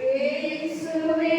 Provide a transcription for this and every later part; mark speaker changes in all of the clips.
Speaker 1: இயேசுவே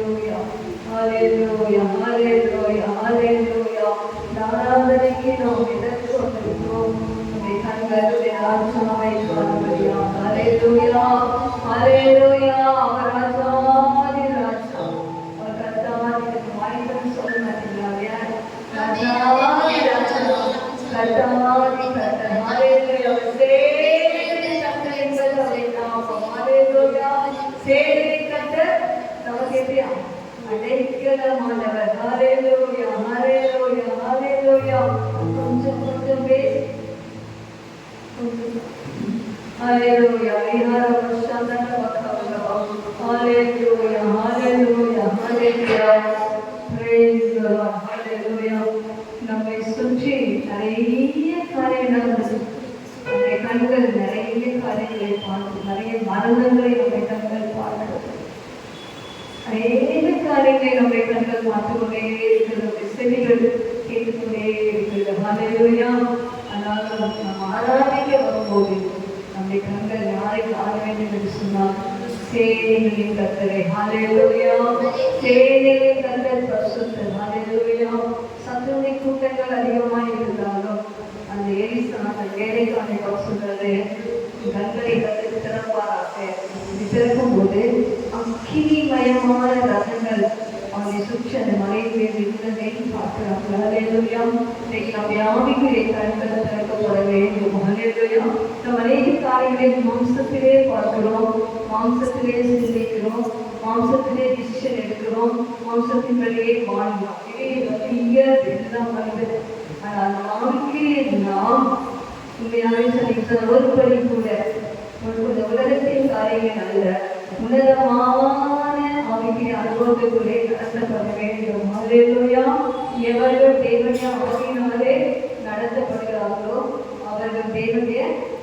Speaker 1: Hallelujah. Hallelujah. Hallelujah. Hallelujah. ஆராதனைக்கு நாம் எதற்கு வந்திருக்கிறோம்? நம்முடைய கண்களுடைய ராஜாவை காணும்படியா. Hallelujah. Hallelujah. அவர் ராஜாதி ராஜா. அவர் கர்த்தாவாதி வாய்ப்புன்னு சொல்ல மாட்டீங்களா? ராஜாதி ராஜா. கர்த்தாவாதி கர்த்தர். Hallelujah. சேனைகளின் கர்த்தர் என்பது அவருடைய நாமம். Hallelujah. சேனைகளின் கர்த்தர் நமக்கு எப்படியா? அடைக்கலமானவர். Hallelujah. Hallelujah. Hallelujah. கொஞ்சம் பேசி Hallelujah. விஹாரவர்ஷாந்தன பக்கவலவா. Hallelujah. Hallelujah. Hallelujah. Praise the Lord. Hallelujah. நம்மை சுற்றி நிறைய காரியங்கள் நடக்குது. நம்முடைய கண்கள் நிறைய காரியங்களை பார்க்கும். நிறைய மரணங்களை நம்முடைய கண்கள் பார்க்கும். அநேக காரியங்களை நம்முடைய கண்கள் பார்த்துக்கொண்டே இருக்கிறது. செவிகள் கேட்டுக்கொண்டே இருக்கிறது. Hallelujah. ஆனால் நாம் ஆராதிக்க வரும்போது நம்முடைய கண்கள் யாரை காண வேண்டும் என்று சொன்னால் சேனைகளின் கர்த்தரை. Hallelujah. சேனைகளின் கர்த்தர் பரிசுத்தர். Hallelujah. சத்துருடைய கூட்டங்கள் அதிகமாக இருந்தாலும் அந்த எலிசா அந்த வேலைக்கான சொல்றது கண்களை கற்று திறப்பாராக. திறக்கும் போது அக்கினிமயமான ரதங்கள் அவனை சுற்றி அந்த மலையின் மேல் இருந்ததை பார்க்கிறார்கள். Hallelujah. நம்முடைய ஆவிக்குரிய கண்கள் திறக்கப்பட வேண்டும். Hallelujah. நம் அநேக காரியங்களை மாம்சத்திலே பார்க்கிறோம், மாம்சத்திலே சிந்திக்கிறோம், மாம்சத்திலே டிசிஷன் எடுக்கிறோம், மாம்சத்தின் வழியே வாழ்கிறோம். எல்லாம் வருது. ஆனால் ஆவிக்குரிய நாம் உண்மையாவே சொல்லிக்கிற ஒரு படி கூட உலகத்தின் காரியங்கள் அல்ல, உன்னதமான ஆவிக்குரிய அனுபவத்துக்குள்ளே நடத்தப்பட வேண்டும். Hallelujah. எவர்கள் தேவனுடைய ஆவியினாலே நடத்தப்படுகிறார்களோ அவர்கள் தேவனுடைய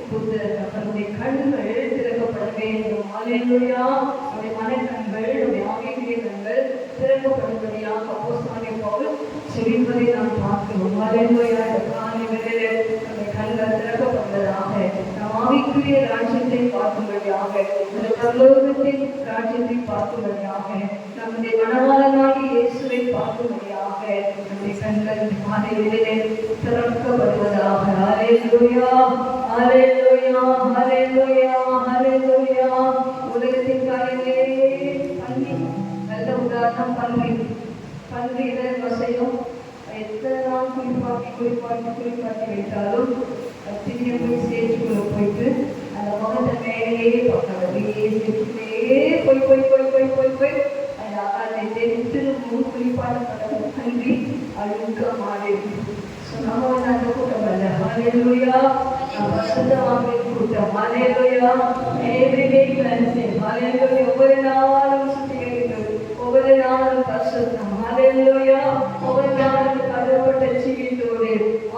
Speaker 1: புத்திரர்கள். அவருடைய கண்கள் திறக்கப்பட வேண்டும். Hallelujah. அவருடைய மனக்கண்கள், அவருடைய ஆவிக்குரிய கண்கள் திறக்கப்படும்படியாக அப்போஸ்தலனாகிய பவுல் சொல்லியிருப்பதை நாம் பார்க்கிறோம். Hallelujah. காலையிலே நம்முடைய கண்கள் திறக்கப்படுவதாக, நம் ஆவிக்குரிய ராஜ்யத்தை பார்க்கும்படியாக, அந்த பரலோகத்தின் ராஜ்யத்தை பார்க்கும்படியாக, நம்முடைய மணவாளனாகிய இயேசுவை பார்க்கும்படியாக நம்முடைய கண்கள் காலையிலே திறக்கப்படுவதாக. Hallelujah. Hallelujah. Hallelujah. Hallelujah. உலகத்தின் காரியங்களே பன்றி, நல்ல உதாரணம் பன்றி இதழ் வசையும் எத்தனை நாள் குளிப்பாட்டி வைத்தாலும் திரும்பி போய் சேற்றுக்குள்ள போயிட்டு அந்த முகத்தை மேலேயே பார்க்கறது. போய் அந்த அதை தெரிந்து குளிப்பாட்டப்பட்ட பன்றி அழுக்க மாறிடுது. நம்ம அந்த கூட்டம் அல்ல. Hallelujah. பரிசுத்தவான்களின் கூட்டம். Hallelujah. Everyday cleansing. Hallelujah. ஒவ்வொரு நாளும் சுத்திகரிக்கிறது, ஒவ்வொரு நாளும் பரிசுத்தம். Hallelujah. ஒவ்வொரு நாளும் கருவப்பட்ட ஜீவித்தோடு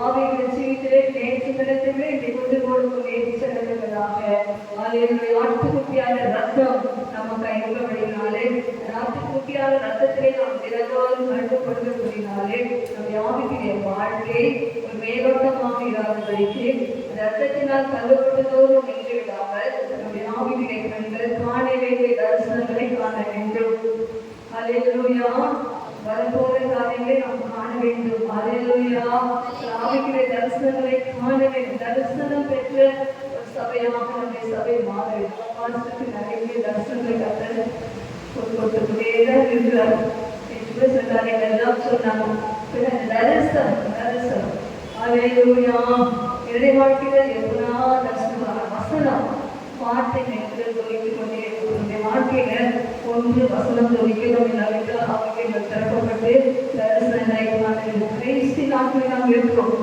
Speaker 1: ஆவியுடைய ஜீவித்திலே நேற்று தினத்திலே இதை கொண்டு கொடுக்கும் நேற்று சிறந்ததாக. Hallelujah. ஆட்டுக்குட்டியான ரத்தம் நம்ம கைவிடப்படினாலே, ஆட்டுக்குட்டியான ரத்தத்திலே நாம் தினந்தோறும் கருவப்படுவதினாலே நம்முடைய ஆவிக்குரிய வாழ்க்கை ஒரு மேலோட்டமாக இராதபடிக்கு ரத்தத்தினால் கருவப்பட்டதோடு நின்று விடாமல் நம்முடைய ஆவிக்குரிய கண்கள் காண வேண்டிய தரிசனங்களை காண வேண்டும். Hallelujah. வரப்போற காரியங்களை நாம் காண வேண்டும். Hallelujah. ஆவிக்குரிய தரிசனங்களை காண வேண்டும். தரிசனம் பெற்ற ஒரு சபையாக நம்முடைய சபை மாற வேண்டும். மாதத்துக்கு நிறைய தரிசனங்களை கற்று கொடுத்துக்கிட்டே தான் இருக்கிறார் என்று சொன்னார். எல்லாம் சொன்னாங்க. தரிசனம். Hallelujah. என்னுடைய வாழ்க்கையில் எவ்வளோ தரிசனம் வசனம் வார்த்தை நேரத்தில் சொல்லிக் கொண்டே இருக்கிற வாழ்க்கையில ஒன்று வசனம் சொல்லிக்கிறோம். இல்லாவிட்டால் வாழ்க்கைகள் திறக்கப்பட்டு தரிசனங்களை கடைசி நாட்களில் நாம் இருக்கிறோம்.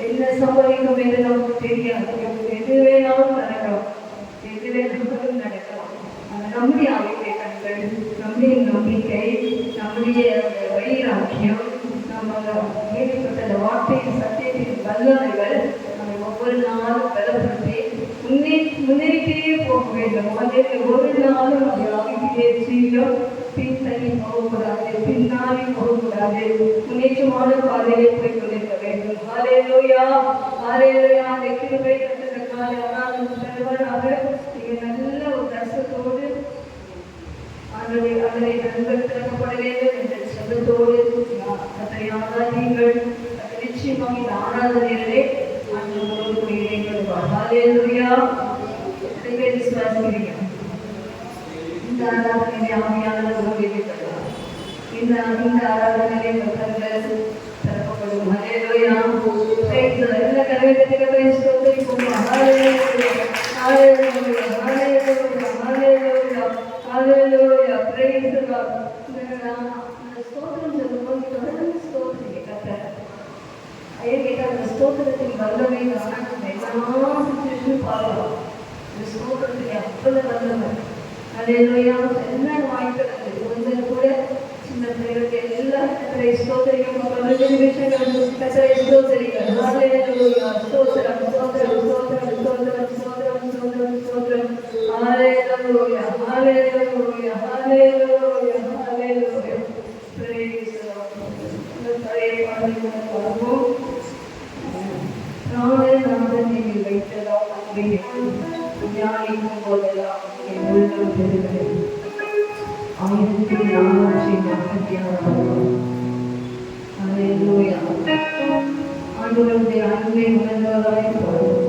Speaker 1: என்ன சம்பவிக்கும் என்று நமக்கு தெரியாது. எது வேணாலும் நடக்கலாம், எது வேணாலும் நடக்கலாம். நம்முடைய ஆவிக்குரிய கண்கள், நம்முடைய நம்பிக்கை, நம்முடைய வைராக்கியம், நம்ம கேள்விப்பட்ட அந்த வார்த்தையின் சத்தியத்தின் வல்லமைகள் நம்மை ஒவ்வொரு நாளும் பலப்படுத்தி முன்னேறிட்டே போக வேண்டும். அதில் ஒரு நாளும் நம்முடைய ஆவிக்குரிய ஜீவியம் பின்தங்கி போகக்கூடாது. பின்னாடி போகக்கூடாது, முன்னேற்றமான பாதையை போய் கொண்டிருக்க வேண்டும். ஹல்லேலூயா, ஹல்லேலூயா. அந்த கிருபை கற்றுக்கொண்டால் ஆனால் பெருவராக நீங்கள் நல்ல ஒரு தரிசனத்தோடு அதனை நண்பர் திறக்கப்பட வேண்டும் என்ற சந்தத்தோடு அதை ஆராதிங்கள். நிச்சயமாக இந்த ஆராதனைகளே அந்த உங்களுக்கு இணைப்படுவார். ஹல்லேலூயா. விசுவாசிக்கிறீங்க இந்த ஆராதனை ஆவியானவர் உங்களுக்கு தருவார். இந்த ஆராதனை கர்த்தர்கள் திறக்கப்படும். ஹல்லேலூயா. எல்லா கரகத்திற்கு ஸ்தோத்திரிப்போம். ஹல்லேலூயா, hallelujah, hallelujah, hallelujah, hallelujah. Praise the lord. இந்த ஸ்தோத்திரம் சொல்லும்போது தொடர்ந்து ஸ்தோத்திரிங்க கர்த்தர். ஐயா கேட்டால் அந்த ஸ்தோத்திரத்தின் வல்லமை நான் எல்லா சிச்சுவேஷனும் பாருவோம். இந்த ஸ்தோத்திரத்துக்கு அவ்வளவு வல்லமை. ஹல்லேலூயா. என்ன வாய்க்கிறது ஒருத்தர் கூட சின்ன பிள்ளைகளுக்கு எல்லா கர்த்தரை ஸ்தோத்திரிக்கும். பல்வேறு விஷயங்கள் கர்த்தரை ஸ்தோத்திரிங்கள். ஹல்லேலூயா. ஸ்தோத்திரம், ஸ்தோத்திரம், ஸ்தோத்திரம், ஸ்தோத்திரம், ஸ்தோத்திரம், ஸ்தோத்திரம், ஸ்தோத்திரம். Hallelujah, hallelujah, hallelujah, hallelujah. Praise the lord. இந்த பழைய பாடல்களை பாடுவோம். நாதன் நீங்கள் வைத்ததால் அன்பை ஞானிக்கும் போதெல்லாம் என் உள்ளம் பெறுகிறது. 1446. ஹல்லேலூயா. ஆண்டவருடைய அன்பை உணர்ந்தவராய் பாடுவோம்.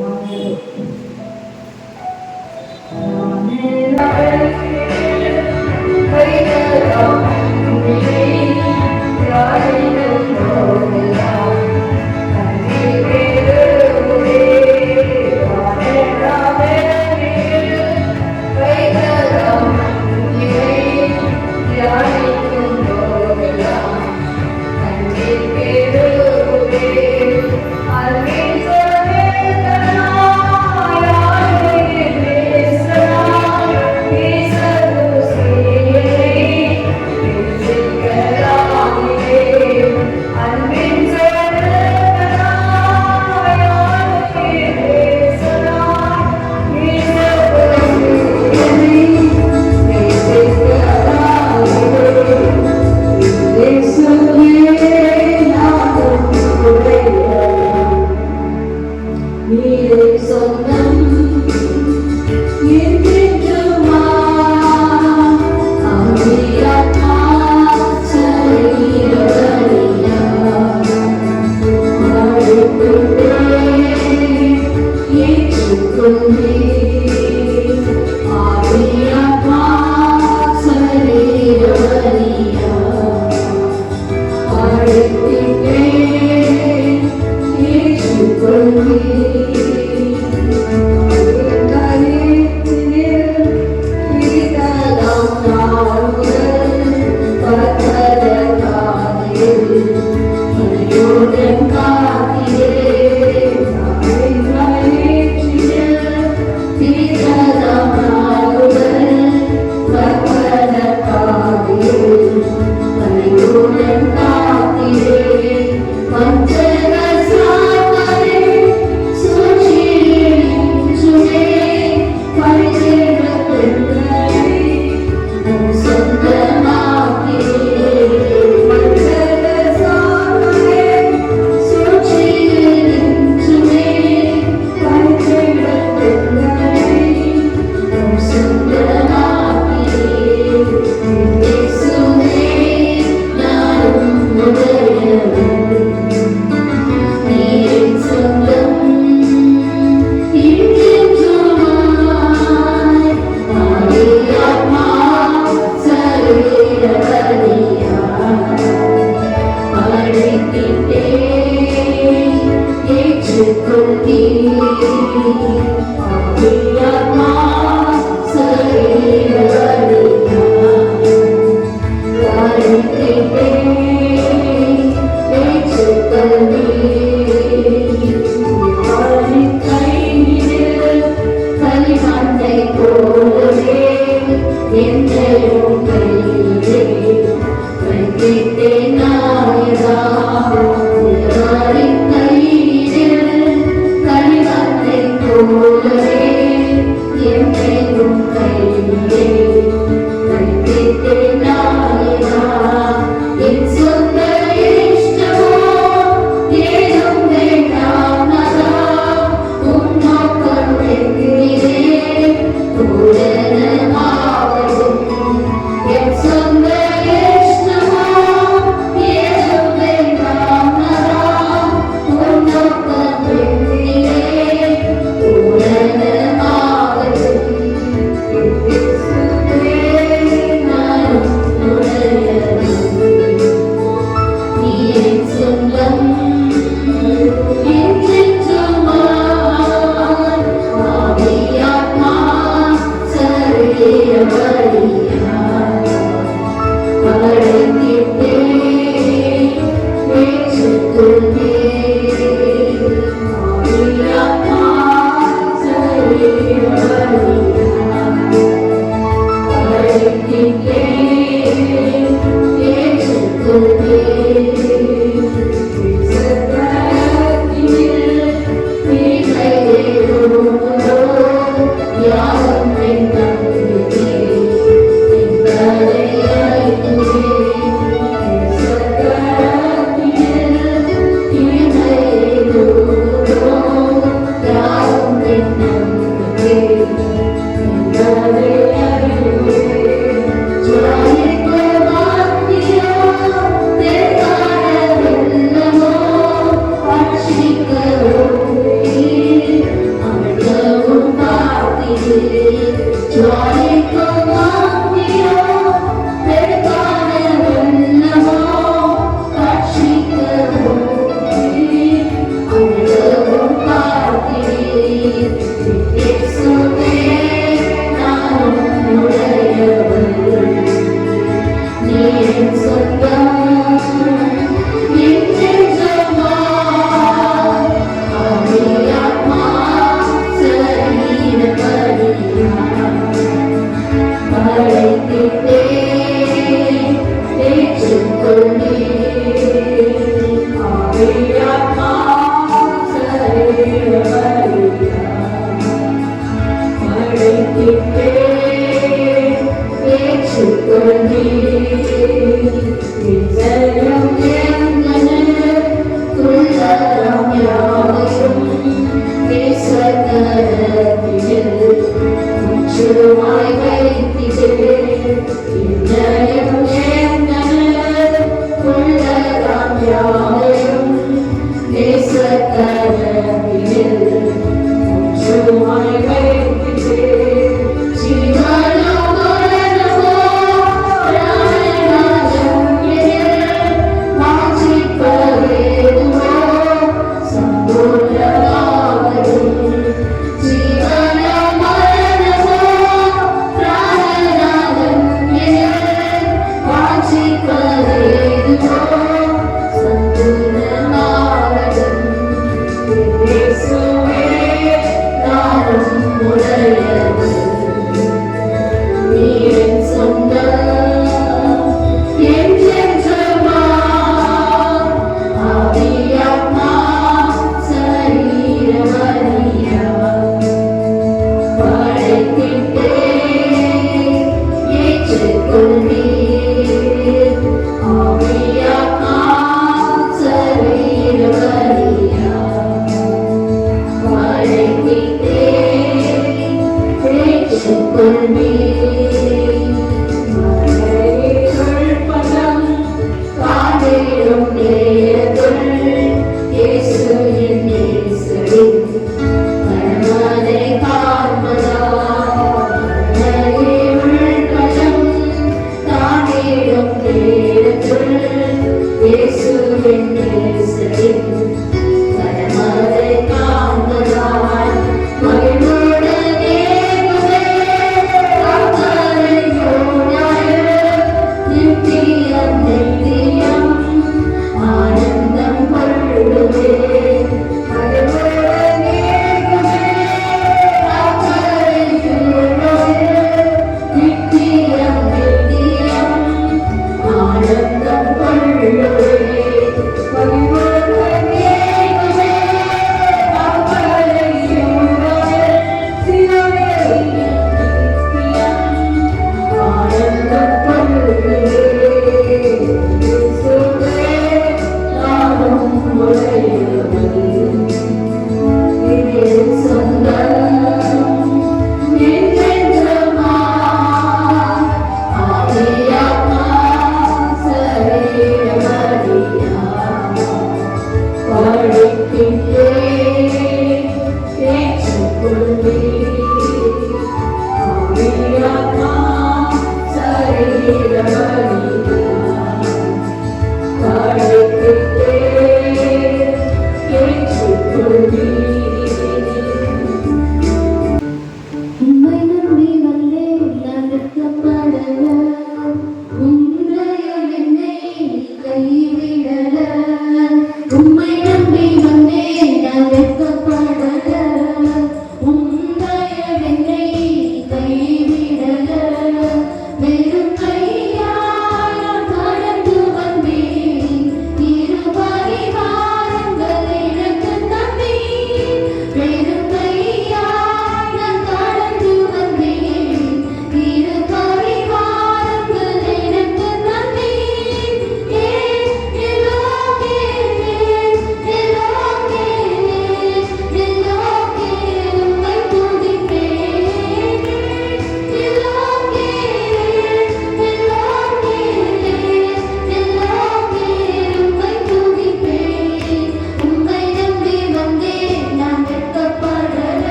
Speaker 2: In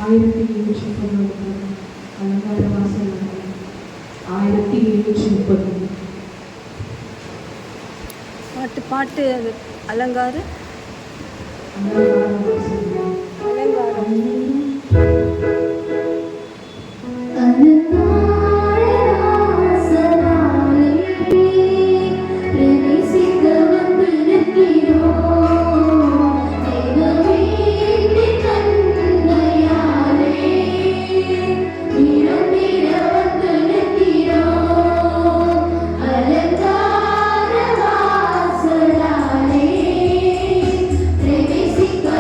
Speaker 2: 1790 அலங்கார வாசல் 1730
Speaker 1: பாட்டு அது அலங்கார
Speaker 2: வாசல்
Speaker 1: அலங்காரம்
Speaker 3: Praise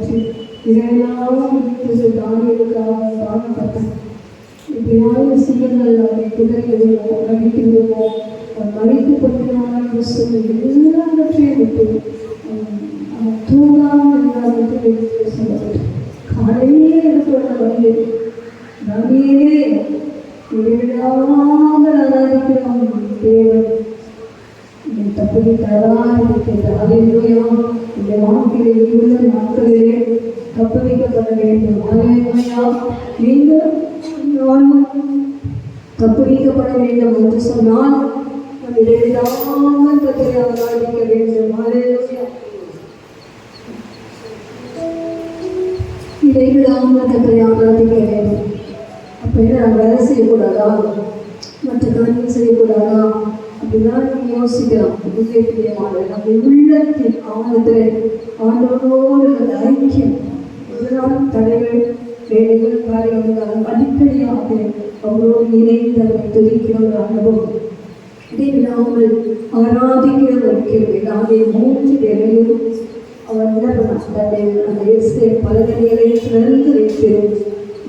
Speaker 1: பற்றி இதையெல்லாம் தானியலுக்காக காணப்பட்டேன். இப்படியான சீர்கள் அவரை குதிரையிடுவோ நடித்துவிடுவோ மறித்து கொண்டிருந்தார் என்று சொல்லி எல்லாவற்றையும் விட்டு அவன் தூங்காமல் எல்லாவற்றையும் எடுத்து சொல்லப்பட்டு காலையே இருக்கிற வழியே தானியலே இடைவிடாமல் ஆராதிக்கிறோம் தேவன் தப்பி தராதிருக்கிறார். இந்த வாழ்க்கையிலே உள்ள நாட்களிலே தப்பு வைக்கப்பட வேண்டும். நீங்கள் நானும் தப்பு வைக்கப்பட வேண்டும் என்று சொன்னால் இடைவிடாமல் கத்தரை ஆராதிக்க வேண்டும். இடைவிடாமல் கத்தரை ஆராதிக்க வேண்டும். அப்போ நான் வேலை செய்யக்கூடாதா, மற்ற காரியம் செய்யக்கூடாதா அப்படிதான் நீங்கள் யோசிக்கலாம். பிரியமான நம்ம உள்ளத்தின் ஆழத்தில் ஆண்டவரோடு அந்த ஐக்கியம் இதனால் தடைகள் வேலைகள் காரியங்கள் அடிக்கடியாக அவரோடு இணைந்து அவரை துதிக்கிற ஒரு அனுபவம். இடைவிடாமல் ஆராதிக்கிற ஒரு கேள்வி. அதை 3 வேளையும் அவர் அந்த பலகணிகளை திறந்து வைத்து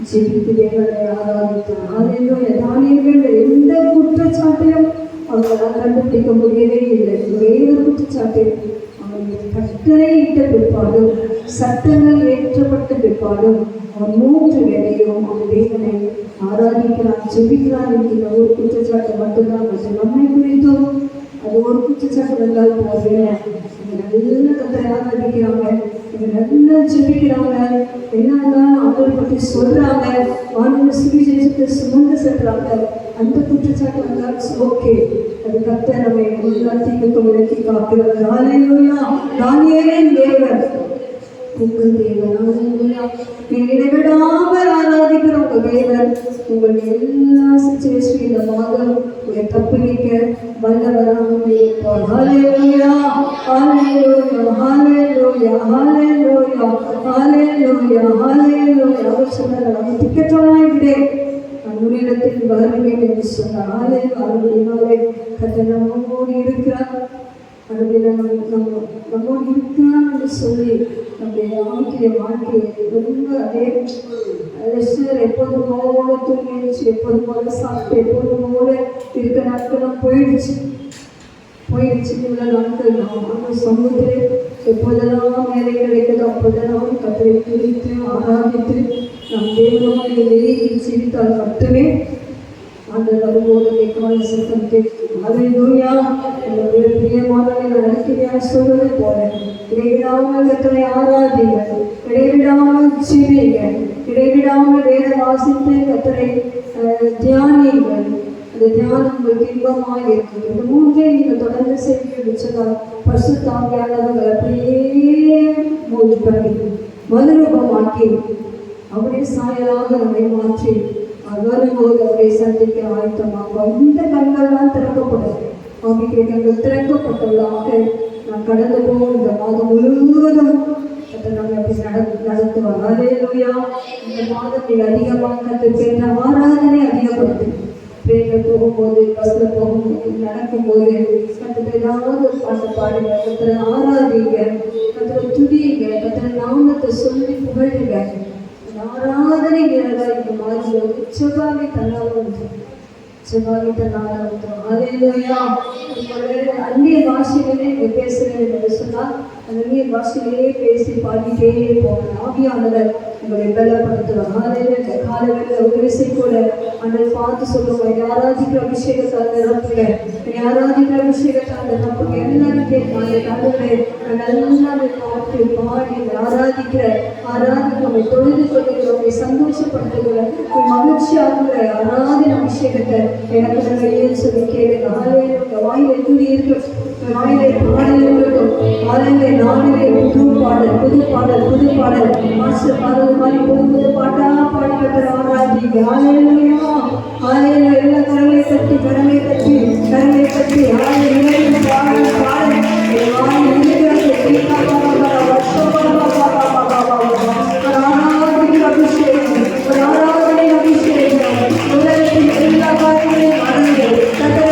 Speaker 1: ஜெபித்து தேவனை ஆராதித்தார். தானியேல் எந்த குற்றச்சாட்டையும் அவர்களால் கண்டுபிடிக்க முடியவே இல்லை. ஒரே ஒரு குற்றச்சாட்டு, அவனுடைய கட்டளை இட்ட பிற்பாடும் சட்டங்கள் ஏற்றப்பட்ட பிற்பாடும் அவன் 3 வேளையும் அவன் தேவனை ஆராதிக்கிறான், ஜெபிக்கிறான் என்கிற ஒரு குற்றச்சாட்டு மட்டும்தான். நம்மை குறித்தும் அது ஒரு குற்றச்சாட்டு வந்தால் போவேன். நல்ல கத்தரை ஆராதிக்கிறாங்க, நல்லா ஜெபிக்கிறாங்க, என்னெல்லாம் அவரை பற்றி சொல்றாங்க, ஆண்டவர் சுவிசேஷத்தை சுமந்து செல்றாங்க. அந்த குற்றச்சாட்டு வந்தால் ஓகே, அது கர்த்தர் நம்மை எல்லாத்தையும் விளக்கி காக்கிறார். ஹல்லேலூயா. தானியேலே தேவன் உங்கள் தேவன். ஹல்லேலூயா. நீங்கள் இடைவிடாமல் ஆராதிக்கிற உங்கள் தேவன் உங்கள் எல்லா சிச்சுவேஷன் இந்த மாதம் உங்களை தப்புவிக்க வல்லவராக இருப்பார். ஹல்லேலூயா. ஹல்லேலூயா. ஹல்லேலூயா. ஹல்லேலூயா. ஹல்லேலூயா. ஹல்லேலூயா. அவர் சொன்னார், அவன் திக்கற்றவனாய் விடு, உன்னிடத்தில் வருவேன் என்று சொன்னாலே அவர்களினாலே கர்த்தர் நம்மோடு இருக்கிறார். நம்மோடு இருக்கிறான் என்று சொல்லி நம்முடைய வாழ்க்கையை ரொம்ப அதே எப்போது போல தூங்கிடுச்சு, எப்போது போல சாப்பிட்டு எப்போது போல இருக்கிற நாட்கள் போயிடுச்சு. இவ்வளோ நாட்கள் நாம் சமூகத்திலே எப்போதெல்லாம் வேலை கிடைக்குதோ அப்போதெல்லாம் கர்த்தரை துதித்து ஆராதித்து நம் தேவனோடு நெருங்கி ஜீவித்தால் மட்டுமே அந்த வரும்போது கால சத்தம் கேட்கும். ஹல்லேலூயா. என்னுடைய பிரியமானவர்களை நடக்கிறேன் சொல்வது போல இடைவிடாமல் கர்த்தரை ஆராதிங்கள், இடைவிடாமல் ஜெபிங்க, இடைவிடாமல் வேத வாசித்து கர்த்தரை தியானியுங்கள். அந்த தியானம் உங்களுக்கு இன்பமாக இருக்கும். இந்த 3 நீங்கள் தொடர்ந்து செய்ய சொன்னால் பரிசுத்த ஆவியானவர்கள் அப்படியே மூழ்கி பண்ணி மறுரூபமாக்கி அவருடைய சாயலாக நம்மை மாற்றி வரும்போது அவரை சந்திக்க ஆயத்தமாகும். இந்த கண்கள் தான் திறக்கப்படும். ஆவிக்குரிய கண்கள் திறக்கப்பட்டுள்ளதாக நான் கடந்து போகும் இந்த மாதம் முழுவதும் நம்ம அப்படி நடத்துவாங்க. ஹல்லேலூயா. இந்த மாதம் நீங்கள் அதிகமாக கற்றுக்கின்ற ஆராதனை அதிகப்படுத்து. ட்ரெயினில் போகும்போது, பஸ்ஸில் போகும்போது, நடக்கும்போது கற்றுக்க ஏதாவது பாட்டு பாடுங்க, கற்றுற ஆராதிங்க, கற்றுற துதிங்க, கற்றுற நாமத்தை சொல்லி புகழுங்க. ஆராதனை வீரராக இந்த மாதிரி செவ்வாய் தன்னாலும் ஹல்லேலூயா. அந்நிய பாஷைகளே பேசுகிறேன் என்று சொன்னால் அந்நிய பாஷைகளே பேசி பாடிட்டே போகணும். ஆவியானவர் உங்களை பலப்படுத்துவார். ஹல்லேலூயா. காலையில் ஒரு விசை கூட அந்த பார்த்து சொல்லுவாங்க, ஆராதிக்கிற அபிஷேகத்தால் நிரப்புங்க, ஆராதிக்கிற அபிஷேகத்தால் நிரப்புங்க. எல்லாரும் கேட்பாங்க, கடவுளே நல்லா பாட்டு பாடி ஆராதிக்கிற தொழுது கொள்ளுகிறவங்களை சந்தோஷப்படுத்துகிற மகிழ்ச்சியாகிற ஆராதனை அபிஷேகத்தை எனக்கு நாங்கள் சொல்லி கேளுங்க. ஹல்லேலூயா. வாயிலை துதி இருக்கும், வாயிலை பாடல் இருக்கட்டும், வாயிலை நாளிலே புது பாடல் மாஸ்டர் பாடல் மாதிரி புது பாட்டா பாடி கட்டுற ஆராதிங்க. ஹல்லேலூயா. ஹல்லேலூயா. எல்லா கரங்களை தட்டி ஆராதிக்கிற அபிஷேகம் உலகத்தில் எல்லா காரியங்களையும் மறந்து கத்தரை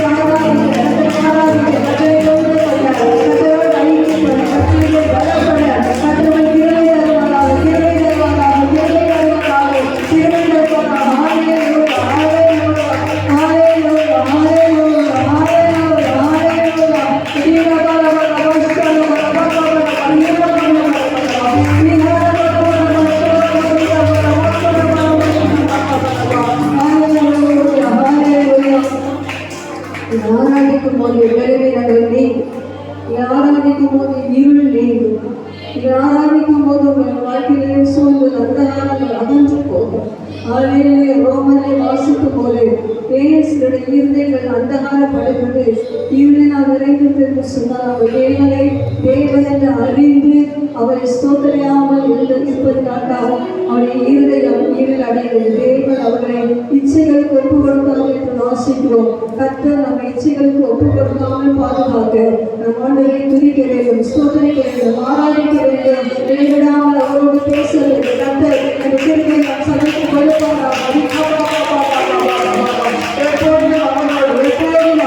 Speaker 1: அவரை ஸ்தோத்திரியாமல் இருப்பதற்காக அவருடைய ஈரல் அடைகிறது. தேவன் அவர்களை இச்சைகளுக்கு ஒப்பு கொடுக்காமல் என்று வாசிக்கிறோம். கர்த்தர் நம்ம இச்சைகளுக்கு ஒப்பு கொடுக்காமல் பாதுகாக்க நம் ஆண்டவரை துதிக்க வேண்டும், ஸ்தோத்திரிக்க வேண்டும், ஆராதிக்க வேண்டும். இடைவிடாமல் அவரோடு பேச வேண்டும். கர்த்தர் அந்த திருப்பி நாம் சமைத்து கொடுப்பாரா? எப்போதும் அவர்களோடு, எப்போதும் அவர்களோடு, எப்போதும்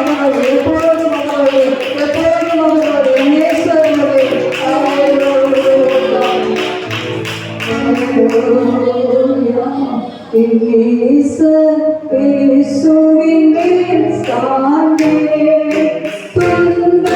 Speaker 1: அவர்களோடு, எப்போதும் அவர்களோடு நேசர்களோடு இயேசுவின் மேல் சார்ந்தே துன்ப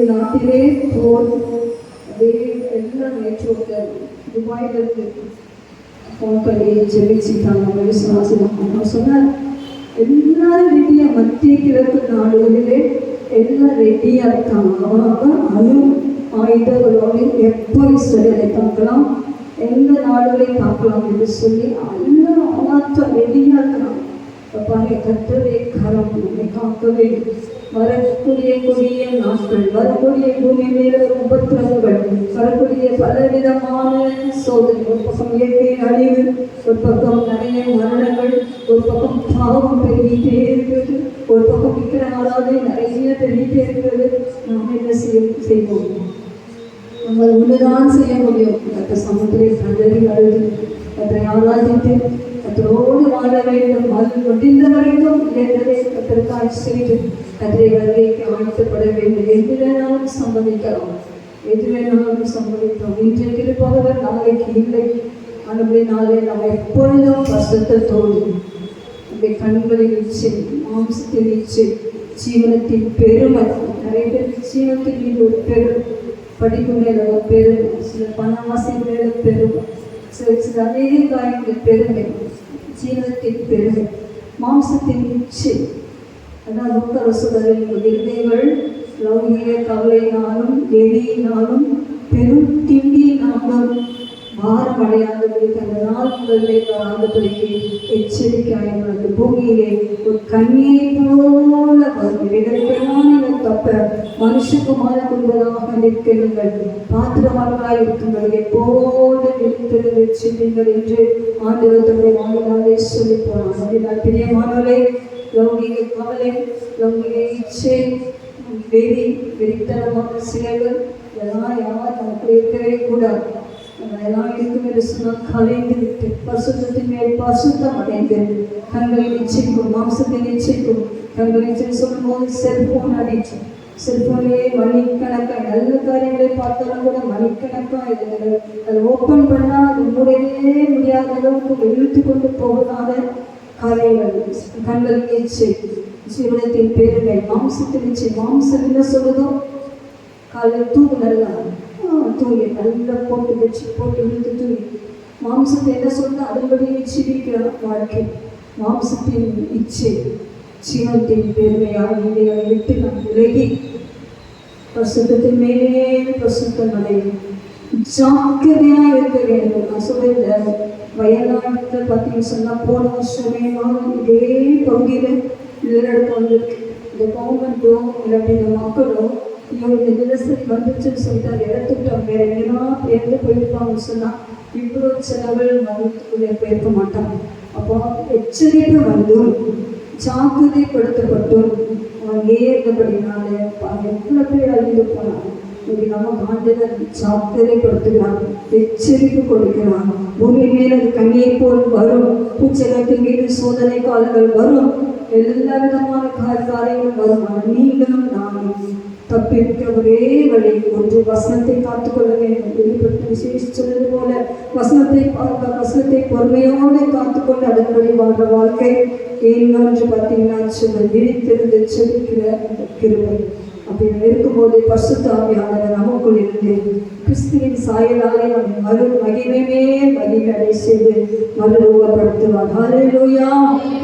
Speaker 1: நாட்டிலே போர் அதே எல்லாம் நேற்றோட்டர் துபாயிலிருந்து ஃபோன் பண்ணி ஜெபிச்சுட்டாங்க. விசுவாசினாங்க. சொன்னார் எல்லாரும் ரெடியாக மத்திய கிழக்கு நாடுகளிலே எல்லாம் ரெடியாக இருக்காங்க. அவங்க அணு ஆயுதங்களோடு எப்போ இஸ்ரேலை தாக்கலாம், எந்த நாடுகளை தாக்கலாம் என்று சொல்லி எல்லாம் ஆமாற்றம் ரெடியாக இருக்கிறாங்க. பாருங்க, கர்த்தருடைய கரம் நம்மை காக்க வேண்டும். வரக்கூடிய நாட்கள், வரக்கூடிய பூமி மேல உபத்திரவங்கள், வரக்கூடிய பலவிதமான சோதனை, ஒரு பக்கம் இயற்கை அழிவு, ஒரு பக்கம் நிறைய மரணங்கள், ஒரு பக்கம் பாவம் பெருகிட்டே இருக்கிறது, ஒரு பக்கம் இருக்கிற நாளாவே நிறைய பெருகிட்டே இருக்கிறது. நாம் என்ன செய்வோம்? நம்ம ஒன்றுதான் செய்ய முடியும். அந்த சமுத்திரை கண்டறி அழுது அதை ஆராதித்து கத்தரோடு வாழ வேண்டும். அது முடிந்த வரைக்கும் என்றதை கத்தருக்காய் செய்து கத்திரை வருகைக்கு ஆழ்த்தப்பட வேண்டும். எது வேணாலும் சம்பவிக்கலாம், எது வேணாலும் சம்பவித்தோம். இன்றைக்கு இருப்பவர் நாளைக்கு இல்லை. அனுபவி நாளை நாம் எப்பொழுதும் வசத்தத்தோடு நம்முடைய கண்களின் இச்சை, மாம்சத்தின் இச்சை, ஜீவனத்தின் பெருமை. நிறைய பேர் ஜீவனத்தின் மீது ஒரு பெரும், படிப்பு மேல ஒரு பெருமை, சில பணவாசி மேல பெருமை, சில அநேக காரியங்கள் பெருமை, ஜீவனத்தின் பெருமை, மாம்சத்தின் இச்சை. அதான் லூக்கரசுகளின் இருதயங்கள் லௌகிக கவலையினாலும் எரியினாலும் பெரும் திண்டியினாலும்
Speaker 2: பாரம் அடையாதபடிக்கு அந்த நாள் முதலே ஆண்டவருக்கு எச்சரிக்கையாக அந்த பூமியிலே ஒரு கண்ணீர் போல வரும் தப்ப மனுஷகுமாரன் என்பதாக நிற்கிறீர்கள் பாத்திரமானவராய் இருக்குங்கள் எப்போது நிறுத்திருந்து செல்லுங்கள் என்று ஆண்டவர் தம்முடைய வாயிலாலே சொல்லி போனார். பிரியமானவரே, லௌகிக கவலை, லௌகிக இச்சை, வெறித்தனமான செயல்கள் இதெல்லாம் யார் நமக்கு இருக்கவே கூடாது. அதெல்லாம் இருக்கும் என்று சொன்னால் கலைந்து விட்டு பரிசுத்தத்தின் மேல் பரிசுத்தம் அடைந்து தங்களை நிச்சயிக்கும், மாம்சத்தை நிச்சயிக்கும். தங்களை சொல்லும் போது செல்போன் அடிச்சு செல்போன்லேயே மணிக்கணக்காக நல்ல காரியங்களை பார்த்தாலும் கூட மணிக்கணக்காக இது அதை ஓப்பன் பண்ணால் அது மூடவே முடியாத அளவுக்கு இழுத்து கொண்டு போகாத காரியங்கள். கண்கள் இச்சை, ஜீவனத்தின் பெருமை, மாம்சத்தின் இச்சை. மாம்சம் என்ன சொல்லுதோ காலையில் தூங்கு, நல்லா தூங்கி நல்லா போட்டு வச்சு போட்டு இழுத்து தூங்கி. மாம்சத்தை என்ன சொல்லுதோ அதன்படியே சிரிக்கிற வாழ்க்கை. மாம்சத்தின் இச்சை, ஜீவனத்தின் பெருமையாக இதையை விட்டு நாம் விலகி பரிசுத்தத்தின் மேலே பரிசுத்தம் அடையும். ஜாக்கிரதையாக இருக்க வேண்டும். நான் சொல்ல வயநாட்டில் பார்த்தீங்கன்னு சொன்னால் போன வருஷமே இதே பகுதியில் நிலநடுக்கம் வந்திருக்கு. இந்த கவர்மெண்ட்டோ இல்லாட்டி இந்த மக்களோ இவங்க நிலசரி வந்துச்சுன்னு சொல்லிட்டு அதை இடத்துக்கிட்டோம் வேற எங்கன்னா பேருந்து போயிருப்பாங்கன்னு சொன்னால் இவ்வளோ செலவில் மருத்துவக்குள்ளே போயிருக்க மாட்டாங்க. அப்போ எச்சரிக்கை வந்தும் ஜாக்கிரதைப்படுத்தப்பட்டும் அவங்க ஏற்படினால எவ்வளோ பேர் அழிந்து போனாங்க. இப்படி நம்ம ஆண்டவர் ஜாக்கிரதைப்படுத்துகிறான், எச்சரிக்கை கொடுக்கிறான். பூமி மேல் அது கண்ணியை போல் வரும், பூச்சலக்கு மீது சோதனை காலங்கள் வரும், எல்லா விதமான காரியங்களும் வரும். ஆனால் நீங்களும் நானும் தப்பிக்க ஒரே வழி ஒன்று, வசனத்தை காத்துக்கொள்ள வேண்டும். வெளிப்பட்டு விசேஷம் சொல்வது போல வசனத்தை பொறுமையோடு காத்துக்கொண்டு அதன்படி வாழ்ற வாழ்க்கை. இன்னொன்று பார்த்தீங்கன்னா சொல்ல விரித்திருந்து செலுக்கிற கிருபை. அப்படி இருக்கும்போது பரிசுத்த ஆவியானவர் நமக்குள் இருந்து கிறிஸ்துவின் சாயலாலே நம்ம மகிமையே மகிழ்ச்சி செய்து மறுரூபப்படுத்துவார். ஹல்லேலூயா.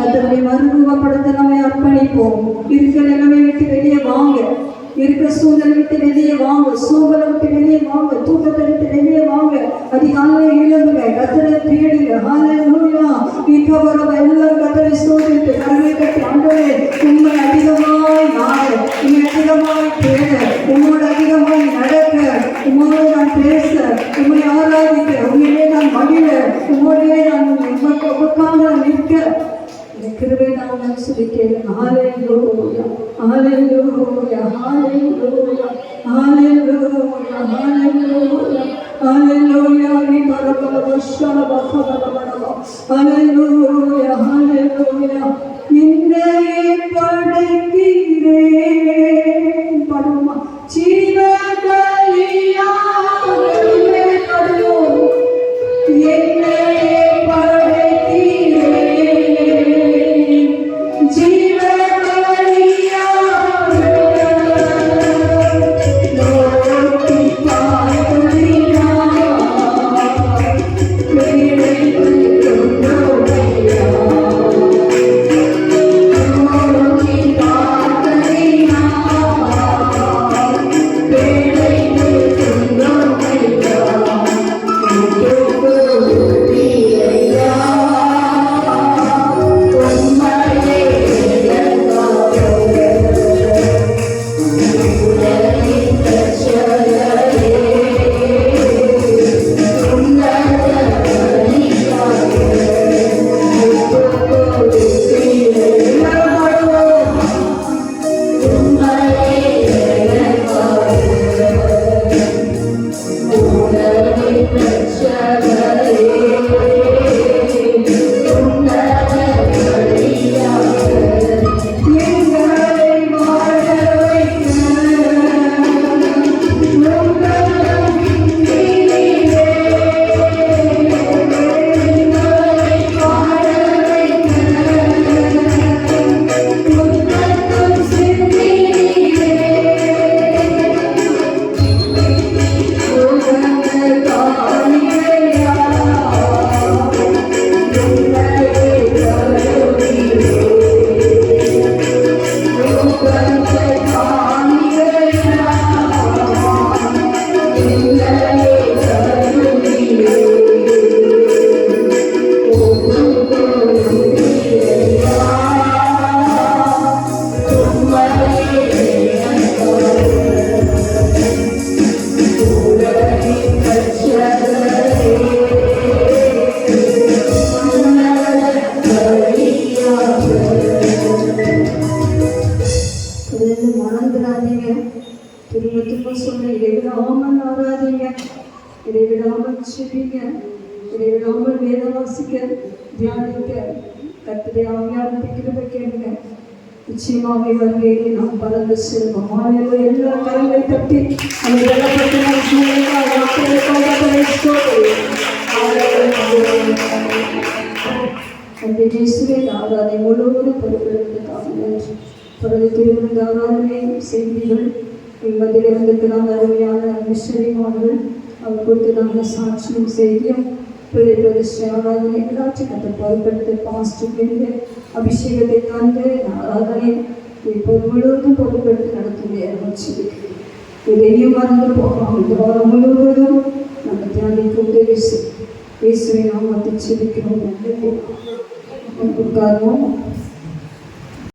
Speaker 2: அதனை மறுரூபப்படுத்த நம்ம அர்ப்பணிப்போம். இருக்கிற நிலைமை விட்டு வெளியே வாங்க, இருக்கிற சூழலை விட்டு வெளியே வாங்க, சூழலை விட்டு வெளியே வாங்க, தூக்கத்தை விட்டு வெளியே வாங்க. அதிகாலை இழந்துங்க, கத்தரை தேடுங்க. ஹல்லேலூயா. மிக்கவரவ எல்லாம் கத்தரை சோதித்து கருவை கட்டி ஆண்டவரே உண்மை அதிகமாய் நாட, உண்மை அதிகமாய் தேட, உம்மோடு அதிகமாய் நடக்க, உம்மோடு நான் பேச, உண்மை ஆராதிக்க, உண்மையிலே நான் மகிழ, உம்மோடே நான் உமக்காக நிற்க கிருபை நான் சொல்லிட்டேன். ஹல்லேலூயா, ஹல்லேலூயா, ஹல்லேலூயா, ஹல்லேலூயா, ஹல்லேலூயா, ஹல்லேலூயா. நீ பரபர வஷல பகவரவரவ. ஹல்லேலூயா, ஹல்லேலூயா. நின்னையே படைக்கிறேன் படுமா ஜீவபலியா படுவோம். என்னையே இடைவிடாமல் செபிங்க, இடைவிடாமல் வேதம் வாசிக்க, தியானிக்க, கர்த்தருடைய ஆவியானவருடைய கிருபை கேளுங்க. நிச்சயமாக வருகையிலே நாம் பறந்து செல்வோம். ஹல்லேலூயா. எல்லா கரங்களை தட்டி அந்த வெள்ளப்பட்ட சூழ்நிலைக்காக மக்களுக்காக ஸ்தோத்திரம். அந்த இயேசுவின் ஆராதனை முழுவதும் பொறுப்பெடுத்ததாக நன்றி. தொடர்ந்து திருவிழந்த ஆராதனை செய்திகள் மத்தியிலே வந்திருக்கிறாங்க. அருமையான மிஷனரிமார்கள் அவர் கொடுத்ததான சாட்சியும் செய்தியும் பிரதிஷ்டை ஆராதனை எல்லாத்தையும் கற்று பொறுப்பெடுத்து பாஸ்டுக்கு அபிஷேகத்தை தந்து ஆராதனை இப்போது முழுவதும் பொறுப்பெடுத்து நடத்துகிற வச்சிருக்கு. இதையும் மறந்து போகாமல் இந்த வாரம் முழுவதும் நம்ம தியானிக்க உதவி செய்யும். இயேசுவின் நாமத்தில் செபிக்கிறோம். உட்கார்வோம்.